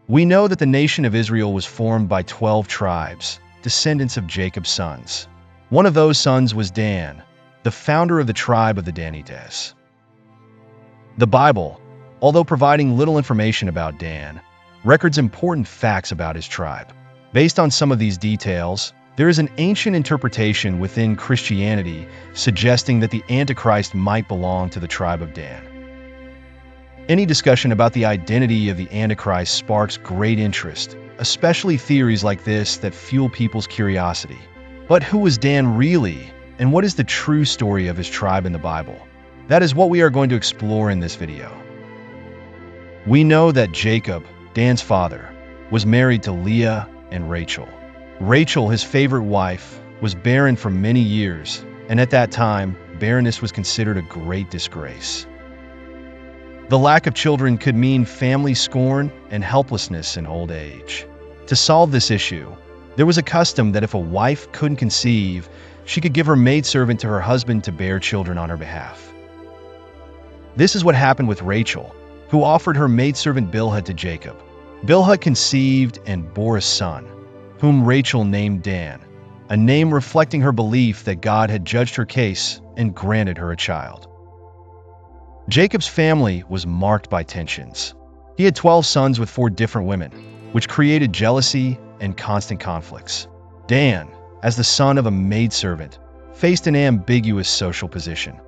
We know that the nation of Israel was formed by 12 tribes, descendants of Jacob's sons. One of those sons was Dan, the founder of the tribe of the Danites. The Bible, although providing little information about Dan, records important facts about his tribe. Based on some of these details, there is an ancient interpretation within Christianity suggesting that the Antichrist might belong to the tribe of Dan. Any discussion about the identity of the Antichrist sparks great interest, especially theories like this that fuel people's curiosity. But who was Dan really, and what is the true story of his tribe in the Bible? That is what we are going to explore in this video. We know that Jacob, Dan's father, was married to Leah and Rachel. Rachel, his favorite wife, was barren for many years, and at that time, barrenness was considered a great disgrace. The lack of children could mean family scorn and helplessness in old age. To solve this issue, there was a custom that if a wife couldn't conceive, she could give her maidservant to her husband to bear children on her behalf. This is what happened with Rachel, who offered her maidservant Bilhah to Jacob. Bilhah conceived and bore a son, whom Rachel named Dan, a name reflecting her belief that God had judged her case and granted her a child. Jacob's family was marked by tensions. He had 12 sons with 4 different women, which created jealousy and constant conflicts. Dan, as the son of a maidservant, faced an ambiguous social position.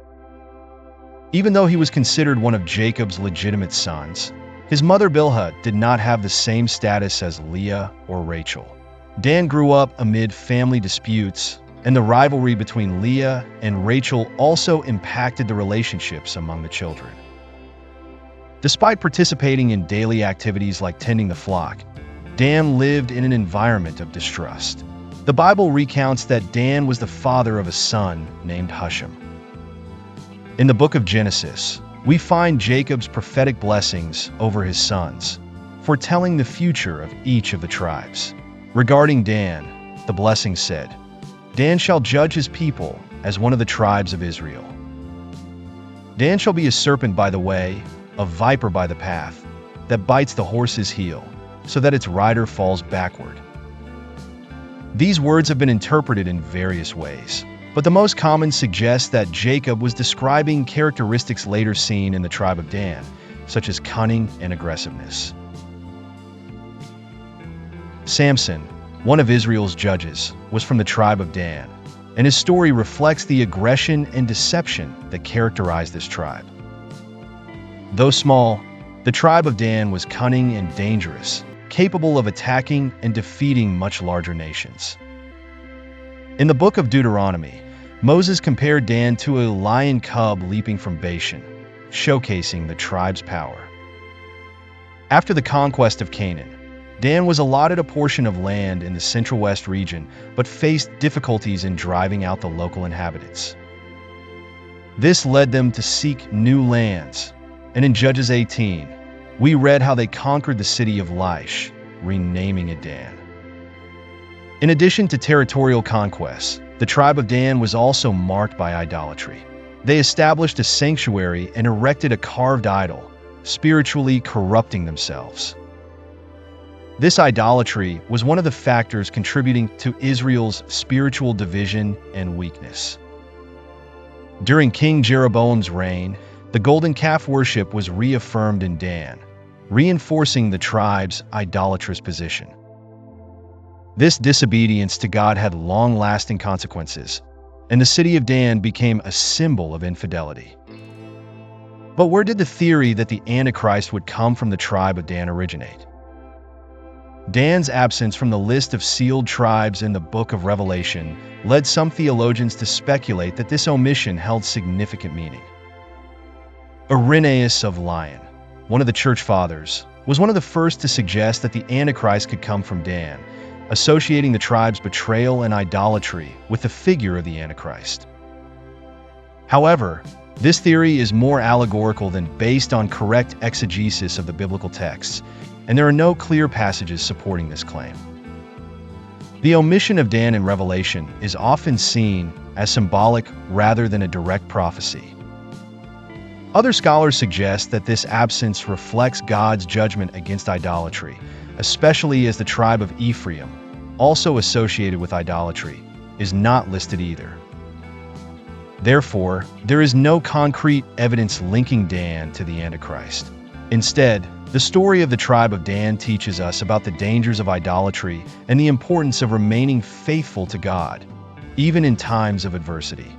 Even though he was considered one of Jacob's legitimate sons, his mother Bilhah did not have the same status as Leah or Rachel. Dan grew up amid family disputes, and the rivalry between Leah and Rachel also impacted the relationships among the children. Despite participating in daily activities like tending the flock, Dan lived in an environment of distrust. The Bible recounts that Dan was the father of a son named Husham. In the book of Genesis, we find Jacob's prophetic blessings over his sons, foretelling the future of each of the tribes. Regarding Dan, the blessing said, Dan shall judge his people as one of the tribes of Israel. Dan shall be a serpent by the way, a viper by the path, that bites the horse's heel, so that its rider falls backward. These words have been interpreted in various ways, but the most common suggests that Jacob was describing characteristics later seen in the tribe of Dan, such as cunning and aggressiveness. Samson, one of Israel's judges, was from the tribe of Dan, and his story reflects the aggression and deception that characterized this tribe. Though small, the tribe of Dan was cunning and dangerous, capable of attacking and defeating much larger nations. In the book of Deuteronomy, Moses compared Dan to a lion cub leaping from Bashan, showcasing the tribe's power. After the conquest of Canaan, Dan was allotted a portion of land in the Central West region, but faced difficulties in driving out the local inhabitants. This led them to seek new lands, and in Judges 18, we read how they conquered the city of Laish, renaming it Dan. In addition to territorial conquests, the tribe of Dan was also marked by idolatry. They established a sanctuary and erected a carved idol, spiritually corrupting themselves. This idolatry was one of the factors contributing to Israel's spiritual division and weakness. During King Jeroboam's reign, the golden calf worship was reaffirmed in Dan, reinforcing the tribe's idolatrous position. This disobedience to God had long-lasting consequences, and the city of Dan became a symbol of infidelity. But where did the theory that the Antichrist would come from the tribe of Dan originate? Dan's absence from the list of sealed tribes in the book of Revelation led some theologians to speculate that this omission held significant meaning. Irenaeus of Lyon, one of the church fathers, was one of the first to suggest that the Antichrist could come from Dan, associating the tribe's betrayal and idolatry with the figure of the Antichrist. However, this theory is more allegorical than based on correct exegesis of the biblical texts, and there are no clear passages supporting this claim. The omission of Dan in Revelation is often seen as symbolic rather than a direct prophecy. Other scholars suggest that this absence reflects God's judgment against idolatry, especially as the tribe of Ephraim, also associated with idolatry, is not listed either. Therefore, there is no concrete evidence linking Dan to the Antichrist. Instead, the story of the tribe of Dan teaches us about the dangers of idolatry and the importance of remaining faithful to God, even in times of adversity.